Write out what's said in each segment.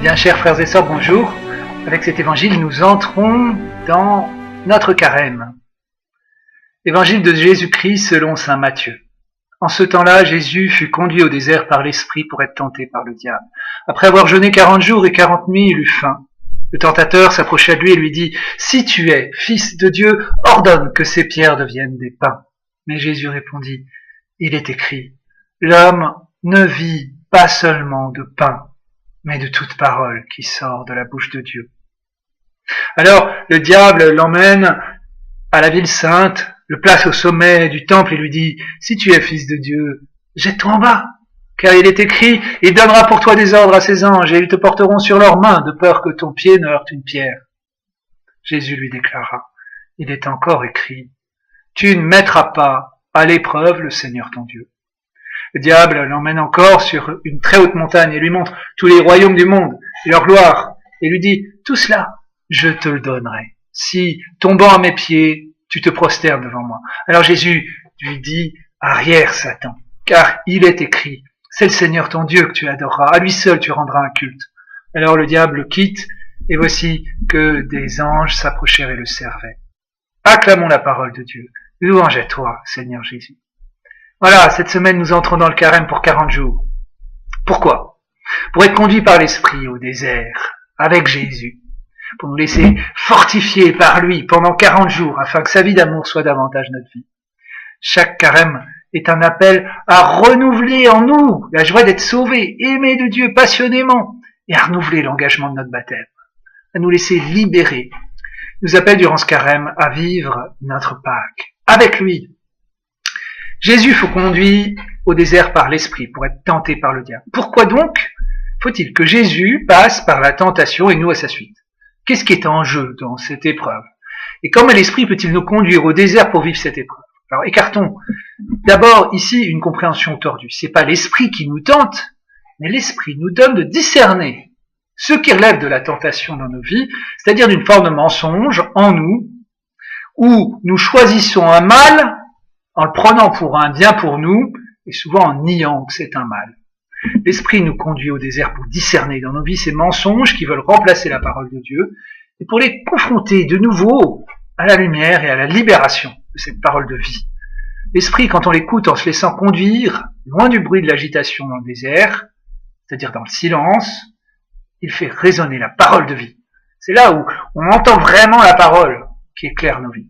Bien, chers frères et sœurs, bonjour. Avec cet évangile, nous entrons dans notre carême. Évangile de Jésus-Christ selon saint Matthieu. En ce temps-là, Jésus fut conduit au désert par l'Esprit pour être tenté par le diable. Après avoir jeûné 40 jours et 40 nuits, il eut faim. Le tentateur s'approcha de lui et lui dit « Si tu es fils de Dieu, ordonne que ces pierres deviennent des pains. » Mais Jésus répondit « Il est écrit, l'homme ne vit pas seulement de pain, mais de toute parole qui sort de la bouche de Dieu. » Alors le diable l'emmène à la ville sainte, le place au sommet du temple et lui dit « Si tu es fils de Dieu, jette-toi en bas, car il est écrit, il donnera pour toi des ordres à ses anges et ils te porteront sur leurs mains de peur que ton pied ne heurte une pierre. » Jésus lui déclara « Il est encore écrit, tu ne mettras pas à l'épreuve le Seigneur ton Dieu. » Le diable l'emmène encore sur une très haute montagne et lui montre tous les royaumes du monde et leur gloire et lui dit « Tout cela, je te le donnerai, si, tombant à mes pieds, tu te prosternes devant moi. » Alors Jésus lui dit « Arrière, Satan, car il est écrit, c'est le Seigneur ton Dieu que tu adoreras, à lui seul tu rendras un culte. » Alors le diable le quitte, et voici que des anges s'approchèrent et le servaient. Acclamons la parole de Dieu. Louange à toi, Seigneur Jésus. Voilà, cette semaine nous entrons dans le carême pour 40 jours. Pourquoi ? Pour être conduits par l'Esprit au désert, avec Jésus, pour nous laisser fortifier par lui pendant 40 jours, afin que sa vie d'amour soit davantage notre vie. Chaque carême est un appel à renouveler en nous la joie d'être sauvés, aimés de Dieu passionnément, et à renouveler l'engagement de notre baptême, à nous laisser libérer. Il nous appelle durant ce carême à vivre notre Pâques, avec lui. Jésus fut conduit au désert par l'Esprit pour être tenté par le diable. Pourquoi donc faut-il que Jésus passe par la tentation et nous à sa suite ? Qu'est-ce qui est en jeu dans cette épreuve ? Et comment l'Esprit peut-il nous conduire au désert pour vivre cette épreuve ? Alors écartons d'abord ici une compréhension tordue. C'est pas l'Esprit qui nous tente, mais l'Esprit nous donne de discerner ce qui relève de la tentation dans nos vies, c'est-à-dire d'une forme de mensonge en nous, où nous choisissons un mal en le prenant pour un bien pour nous, et souvent en niant que c'est un mal. L'Esprit nous conduit au désert pour discerner dans nos vies ces mensonges qui veulent remplacer la parole de Dieu, et pour les confronter de nouveau à la lumière et à la libération de cette parole de vie. L'Esprit, quand on l'écoute en se laissant conduire, loin du bruit de l'agitation dans le désert, c'est-à-dire dans le silence, il fait résonner la parole de vie. C'est là où on entend vraiment la parole qui éclaire nos vies.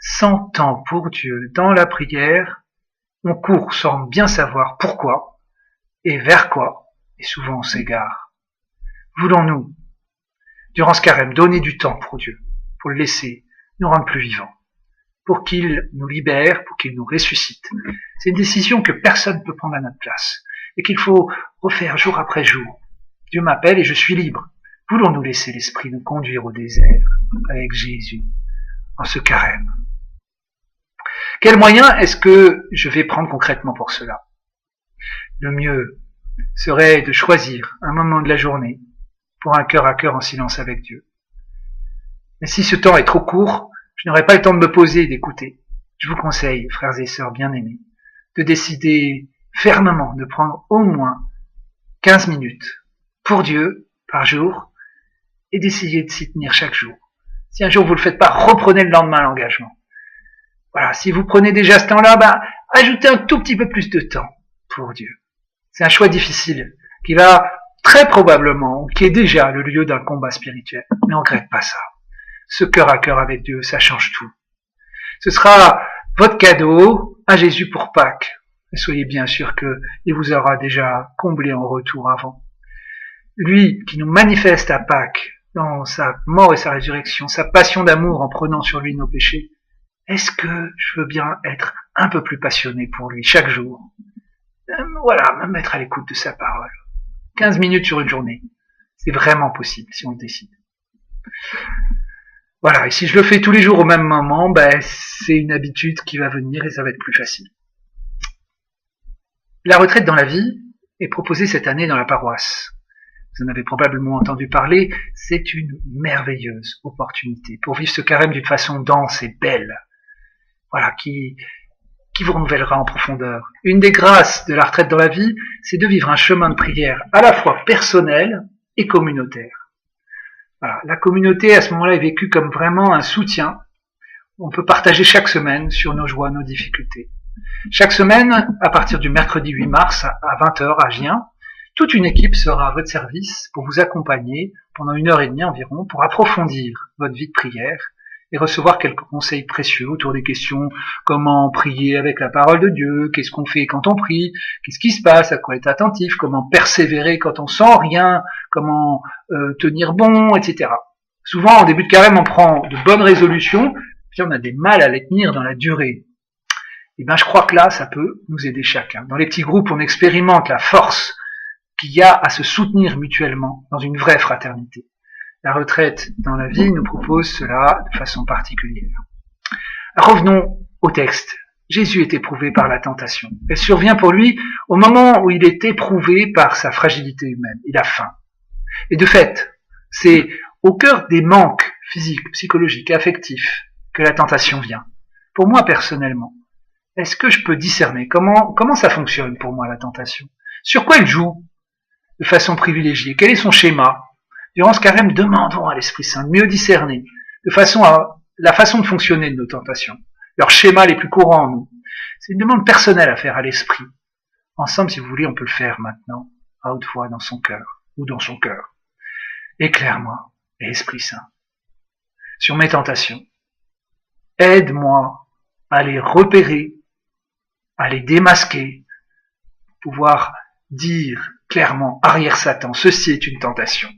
Sans temps pour Dieu dans la prière, on court sans bien savoir pourquoi et vers quoi, et souvent on s'égare. Voulons-nous, durant ce carême, donner du temps pour Dieu, pour le laisser nous rendre plus vivants, pour qu'il nous libère, pour qu'il nous ressuscite. C'est une décision que personne ne peut prendre à notre place, et qu'il faut refaire jour après jour. Dieu m'appelle et je suis libre. Voulons-nous laisser l'Esprit nous conduire au désert avec Jésus en ce carême ? Quels moyens est-ce que je vais prendre concrètement pour cela ? Le mieux serait de choisir un moment de la journée pour un cœur à cœur en silence avec Dieu. Mais si ce temps est trop court, je n'aurai pas le temps de me poser et d'écouter. Je vous conseille, frères et sœurs bien-aimés, de décider fermement de prendre au moins 15 minutes pour Dieu par jour et d'essayer de s'y tenir chaque jour. Si un jour vous ne le faites pas, reprenez le lendemain l'engagement. Voilà, si vous prenez déjà ce temps-là, ajoutez un tout petit peu plus de temps pour Dieu. C'est un choix difficile qui va très probablement, qui est déjà le lieu d'un combat spirituel. Mais on ne regrette pas ça. Ce cœur à cœur avec Dieu, ça change tout. Ce sera votre cadeau à Jésus pour Pâques. Et soyez bien sûr qu'il vous aura déjà comblé en retour avant. Lui qui nous manifeste à Pâques, dans sa mort et sa résurrection, sa passion d'amour en prenant sur lui nos péchés, est-ce que je veux bien être un peu plus passionné pour lui chaque jour ? Voilà, me mettre à l'écoute de sa parole. 15 minutes sur une journée. C'est vraiment possible si on le décide. Voilà, et si je le fais tous les jours au même moment, c'est une habitude qui va venir et ça va être plus facile. La retraite dans la vie est proposée cette année dans la paroisse. Vous en avez probablement entendu parler, c'est une merveilleuse opportunité pour vivre ce carême d'une façon dense et belle. Voilà, qui vous renouvellera en profondeur. Une des grâces de la retraite dans la vie, c'est de vivre un chemin de prière à la fois personnel et communautaire. Voilà, la communauté à ce moment-là est vécue comme vraiment un soutien. On peut partager chaque semaine sur nos joies, nos difficultés. Chaque semaine, à partir du mercredi 8 mars à 20h à Gien, toute une équipe sera à votre service pour vous accompagner pendant 1h30 environ pour approfondir votre vie de prière et recevoir quelques conseils précieux autour des questions comment prier avec la parole de Dieu, qu'est-ce qu'on fait quand on prie, qu'est-ce qui se passe, à quoi être attentif, comment persévérer quand on sent rien, comment tenir bon, etc. Souvent, en début de carême, on prend de bonnes résolutions, puis on a des mal à les tenir dans la durée. Et bien, je crois que là, ça peut nous aider chacun. Dans les petits groupes, on expérimente la force qu'il y a à se soutenir mutuellement dans une vraie fraternité. La retraite dans la vie nous propose cela de façon particulière. Revenons au texte. Jésus est éprouvé par la tentation. Elle survient pour lui au moment où il est éprouvé par sa fragilité humaine. Il a faim. Et de fait, c'est au cœur des manques physiques, psychologiques et affectifs que la tentation vient. Pour moi personnellement, est-ce que je peux discerner comment ça fonctionne pour moi la tentation? Sur quoi elle joue de façon privilégiée? Quel est son schéma? Durant ce carême, demandons à l'Esprit Saint de mieux discerner la façon de fonctionner de nos tentations, leurs schémas les plus courants en nous. C'est une demande personnelle à faire à l'Esprit. Ensemble, si vous voulez, on peut le faire maintenant, à haute voix, dans son cœur, ou dans son cœur. Éclaire-moi, Esprit Saint, sur mes tentations. Aide-moi à les repérer, à les démasquer, pouvoir dire clairement, arrière Satan, ceci est une tentation.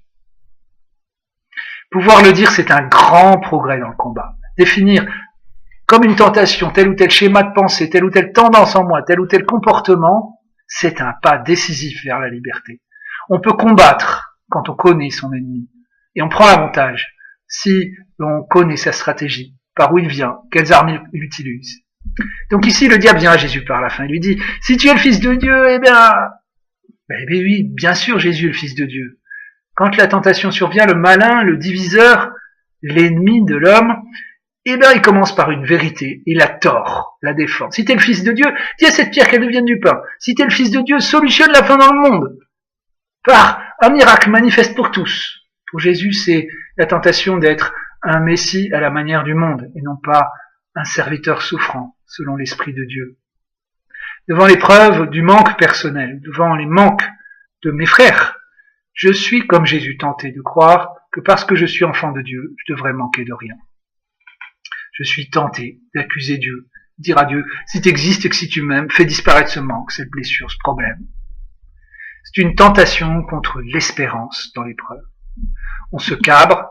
Pouvoir le dire, c'est un grand progrès dans le combat. Définir comme une tentation tel ou tel schéma de pensée, telle ou telle tendance en moi, tel ou tel comportement, c'est un pas décisif vers la liberté. On peut combattre quand on connaît son ennemi. Et on prend l'avantage si l'on connaît sa stratégie, par où il vient, quelles armes il utilise. Donc ici, le diable vient à Jésus par la fin. Il lui dit, si tu es le Fils de Dieu, eh bien oui, bien sûr, Jésus est le Fils de Dieu. Quand la tentation survient, le malin, le diviseur, l'ennemi de l'homme, eh bien, il commence par une vérité. Il a tort, la défend. Si t'es le Fils de Dieu, dis à cette pierre qu'elle devienne du pain. Si t'es le Fils de Dieu, solutionne la faim dans le monde. Par un miracle manifeste pour tous. Pour Jésus, c'est la tentation d'être un Messie à la manière du monde, et non pas un serviteur souffrant, selon l'Esprit de Dieu. Devant l'épreuve du manque personnel, devant les manques de mes frères, je suis comme Jésus tenté de croire que parce que je suis enfant de Dieu, je devrais manquer de rien. Je suis tenté d'accuser Dieu, dire à Dieu, si tu existes et que si tu m'aimes, fais disparaître ce manque, cette blessure, ce problème. C'est une tentation contre l'espérance dans l'épreuve. On se cabre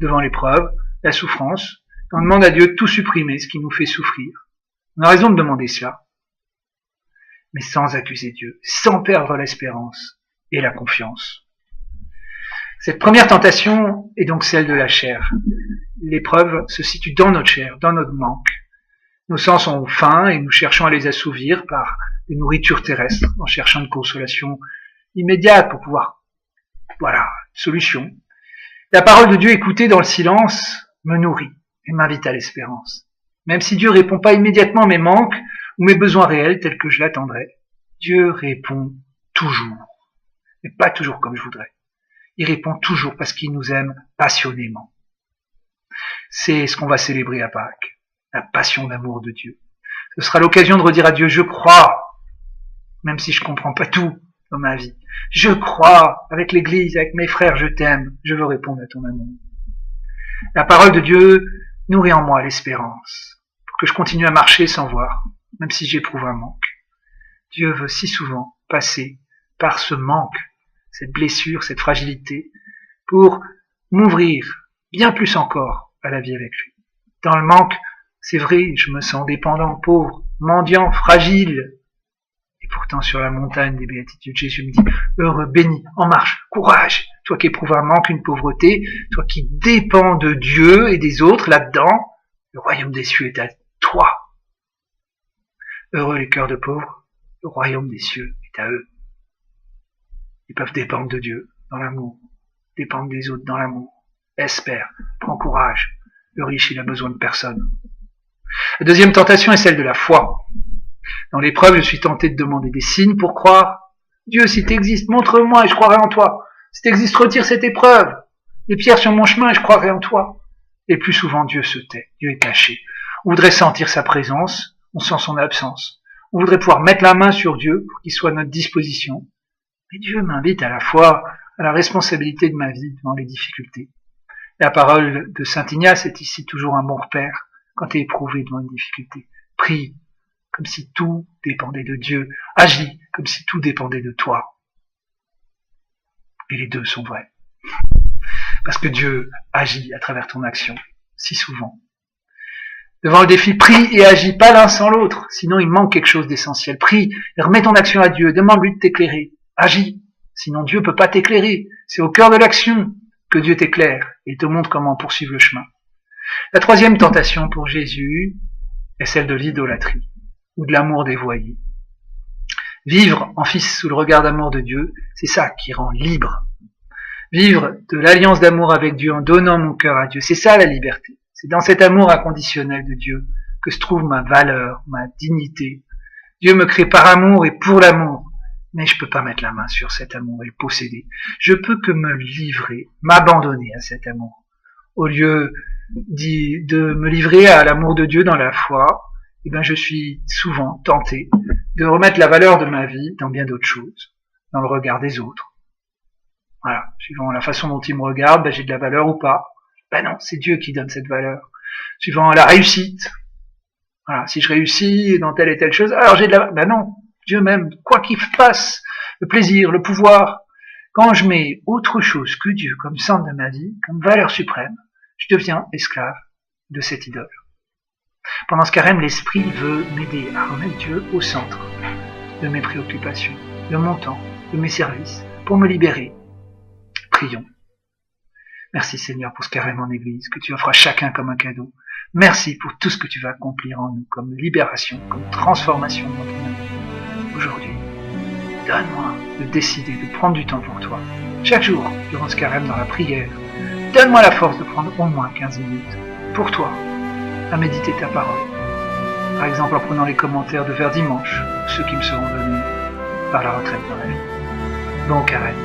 devant l'épreuve, la souffrance, et on demande à Dieu de tout supprimer, ce qui nous fait souffrir. On a raison de demander cela, mais sans accuser Dieu, sans perdre l'espérance et la confiance. Cette première tentation est donc celle de la chair. L'épreuve se situe dans notre chair, dans notre manque. Nos sens ont faim et nous cherchons à les assouvir par des nourritures terrestres, en cherchant une consolation immédiate pour pouvoir, solution. La parole de Dieu écoutée dans le silence me nourrit et m'invite à l'espérance. Même si Dieu répond pas immédiatement à mes manques ou mes besoins réels tels que je l'attendrais, Dieu répond toujours, mais pas toujours comme je voudrais. Il répond toujours parce qu'il nous aime passionnément. C'est ce qu'on va célébrer à Pâques, la passion d'amour de Dieu. Ce sera l'occasion de redire à Dieu, je crois, même si je comprends pas tout dans ma vie. Je crois, avec l'Église, avec mes frères, je t'aime, je veux répondre à ton amour. La parole de Dieu nourrit en moi l'espérance, pour que je continue à marcher sans voir, même si j'éprouve un manque. Dieu veut si souvent passer par ce manque, cette blessure, cette fragilité, pour m'ouvrir bien plus encore à la vie avec lui. Dans le manque, c'est vrai, je me sens dépendant, pauvre, mendiant, fragile. Et pourtant, sur la montagne des béatitudes, Jésus me dit, heureux, béni, en marche, courage, toi qui éprouves un manque, une pauvreté, toi qui dépends de Dieu et des autres là-dedans, le royaume des cieux est à toi. Heureux les cœurs de pauvres, le royaume des cieux est à eux. Ils peuvent dépendre de Dieu dans l'amour, dépendre des autres dans l'amour. Espère, prends courage, le riche il a besoin de personne. La deuxième tentation est celle de la foi. Dans l'épreuve, je suis tenté de demander des signes pour croire. Dieu, si tu existes, montre-moi et je croirai en toi. Si tu existes, retire cette épreuve. Les pierres sur mon chemin et je croirai en toi. Et plus souvent, Dieu se tait. Dieu est caché. On voudrait sentir sa présence, on sent son absence. On voudrait pouvoir mettre la main sur Dieu pour qu'il soit à notre disposition. Mais Dieu m'invite à la fois à la responsabilité de ma vie devant les difficultés. La parole de Saint Ignace est ici toujours un bon repère quand tu es éprouvé devant une difficulté. Prie comme si tout dépendait de Dieu. Agis comme si tout dépendait de toi. Et les deux sont vrais. Parce que Dieu agit à travers ton action, si souvent. Devant le défi, prie et agis, pas l'un sans l'autre, sinon il manque quelque chose d'essentiel. Prie et remets ton action à Dieu, demande-lui de t'éclairer. Agis, sinon Dieu peut pas t'éclairer. C'est au cœur de l'action que Dieu t'éclaire et te montre comment poursuivre le chemin. La troisième tentation pour Jésus est celle de l'idolâtrie ou de l'amour dévoyé. Vivre en fils sous le regard d'amour de Dieu, c'est ça qui rend libre. Vivre de l'alliance d'amour avec Dieu en donnant mon cœur à Dieu, c'est ça la liberté. C'est dans cet amour inconditionnel de Dieu que se trouve ma valeur, ma dignité. Dieu me crée par amour et pour l'amour. Mais je peux pas mettre la main sur cet amour et le posséder. Je peux que me livrer, m'abandonner à cet amour. Au lieu de me livrer à l'amour de Dieu dans la foi, eh ben je suis souvent tenté de remettre la valeur de ma vie dans bien d'autres choses, dans le regard des autres. Voilà, suivant la façon dont ils me regardent, ben j'ai de la valeur ou pas. Ben non, c'est Dieu qui donne cette valeur. Suivant la réussite. Voilà, si je réussis dans telle et telle chose, alors j'ai de la valeur. Ben non, Dieu m'aime, quoi qu'il fasse, le plaisir, le pouvoir. Quand je mets autre chose que Dieu comme centre de ma vie, comme valeur suprême, je deviens esclave de cette idole. Pendant ce carême, l'Esprit veut m'aider à remettre Dieu au centre de mes préoccupations, de mon temps, de mes services, pour me libérer. Prions. Merci Seigneur pour ce carême en Église, que tu offres à chacun comme un cadeau. Merci pour tout ce que tu vas accomplir en nous, comme libération, comme transformation dans ton vie. Aujourd'hui, donne-moi de décider de prendre du temps pour toi. Chaque jour, durant ce carême dans la prière, donne-moi la force de prendre au moins 15 minutes pour toi, à méditer ta parole. Par exemple en prenant les commentaires de vers dimanche, ceux qui me seront donnés par la retraite dans la vie. Bon carême.